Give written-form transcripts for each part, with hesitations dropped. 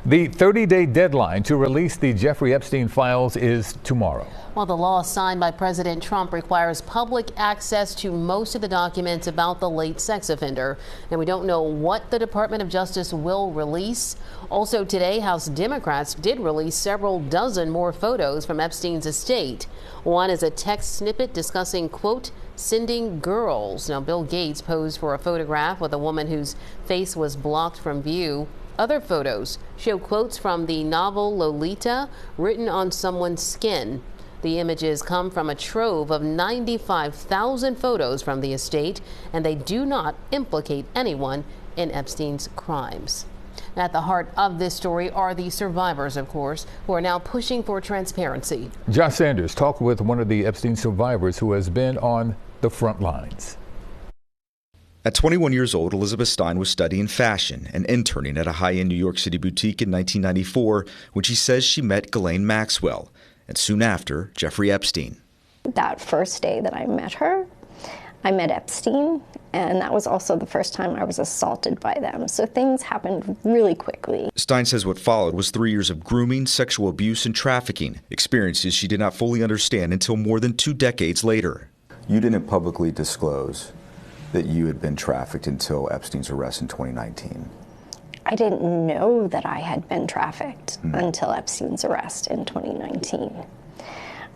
The 30-day deadline to release the Jeffrey Epstein files is tomorrow. Well, the law signed by President Trump requires public access to most of the documents about the late sex offender. And we don't know what the Department of Justice will release. Also today, House Democrats did release several dozen more photos from Epstein's estate. One is a text snippet discussing, quote, sending girls. Now, Bill Gates posed for a photograph with a woman whose face was blocked from view. Other photos show quotes from the novel Lolita written on someone's skin. The images come from a trove of 95,000 photos from the estate, and they do not implicate anyone in Epstein's crimes. At the heart of this story are the survivors, of course, who are now pushing for transparency. Josh Sanders talked with one of the Epstein survivors who has been on the front lines. At 21 years old, Elizabeth Stein was studying fashion and interning at a high-end New York City boutique in 1994 when she says she met Ghislaine Maxwell, and soon after, Jeffrey Epstein. That first day that I met her, I met Epstein, and that was also the first time I was assaulted by them. So things happened really quickly. Stein says what followed was 3 years of grooming, sexual abuse, and trafficking, experiences she did not fully understand until more than 2 decades later. You didn't publicly disclose that you had been trafficked until Epstein's arrest in 2019. I didn't know that I had been trafficked until Epstein's arrest in 2019.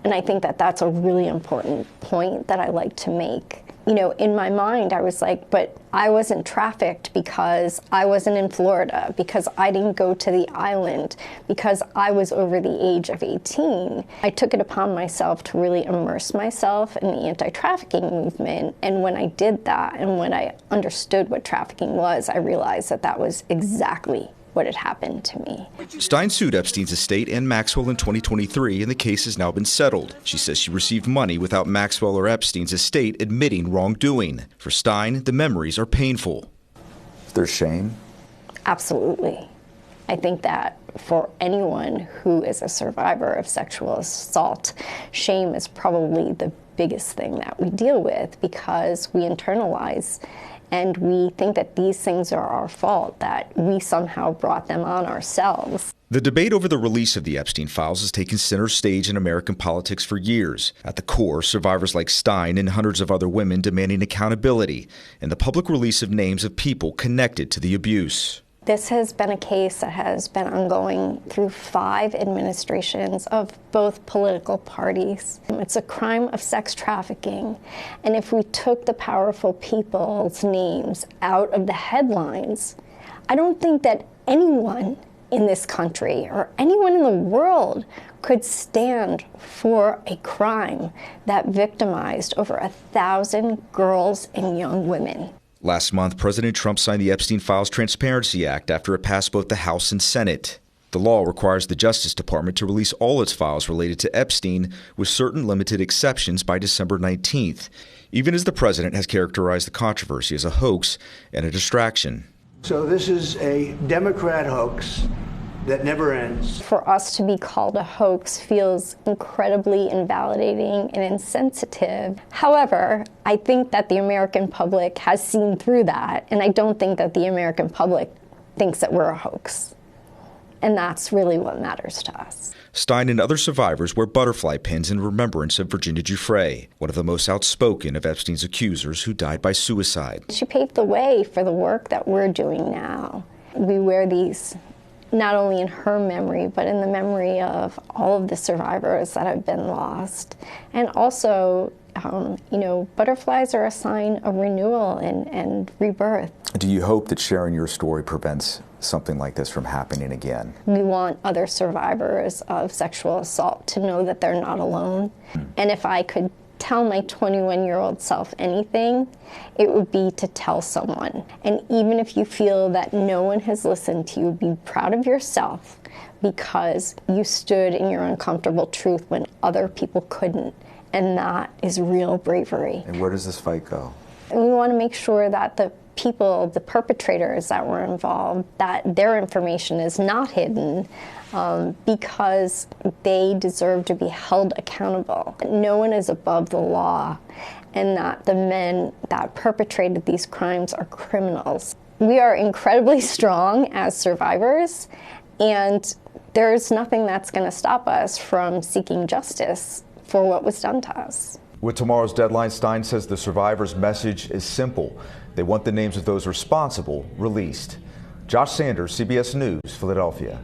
And I think that that's a really important point that I like to make. You know, in my mind, I was like, but I wasn't trafficked because I wasn't in Florida, because I didn't go to the island, because I was over the age of 18. I took it upon myself to really immerse myself in the anti-trafficking movement. And when I did that, and when I understood what trafficking was, I realized that that was exactly what had happened to me. Stein sued Epstein's estate and Maxwell in 2023, and the case has now been settled. She says she received money without Maxwell or Epstein's estate admitting wrongdoing. For Stein, the memories are painful. There's shame? Absolutely. I think that for anyone who is a survivor of sexual assault, shame is probably the biggest thing that we deal with, because we internalize and we think that these things are our fault, that we somehow brought them on ourselves. The debate over the release of the Epstein files has taken center stage in American politics for years. At the core, survivors like Stein and hundreds of other women demanding accountability and the public release of names of people connected to the abuse. This has been a case that has been ongoing through 5 administrations of both political parties. It's a crime of sex trafficking, and if we took the powerful people's names out of the headlines, I don't think that anyone in this country or anyone in the world could stand for a crime that victimized over 1,000 girls and young women. Last month, President Trump signed the Epstein Files Transparency Act after it passed both the House and Senate. The law requires the Justice Department to release all its files related to Epstein, with certain limited exceptions, by December 19th, even as the president has characterized the controversy as a hoax and a distraction. So this is a Democrat hoax that never ends. For us to be called a hoax feels incredibly invalidating and insensitive. However, I think that the American public has seen through that, and I don't think that the American public thinks that we're a hoax. And that's really what matters to us. Stein and other survivors wear butterfly pins in remembrance of Virginia Giuffre, one of the most outspoken of Epstein's accusers who died by suicide. She paved the way for the work that we're doing now. We wear these not only in her memory, but in the memory of all of the survivors that have been lost. And also, butterflies are a sign of renewal and rebirth. Do you hope that sharing your story prevents something like this from happening again? We want other survivors of sexual assault to know that they're not alone. And if I could tell my 21-year-old self anything, it would be to tell someone. And even if you feel that no one has listened to you, be proud of yourself, because you stood in your uncomfortable truth when other people couldn't. And that is real bravery. And where does this fight go? And we want to make sure that the people, the perpetrators that were involved, that their information is not hidden, because they deserve to be held accountable. No one is above the law, and that the men that perpetrated these crimes are criminals. We are incredibly strong as survivors, And there's nothing that's going to stop us from seeking justice for what was done to us. With tomorrow's deadline, Stein says the survivors' message is simple. They want the names of those responsible released. Josh Sanders, CBS News, Philadelphia.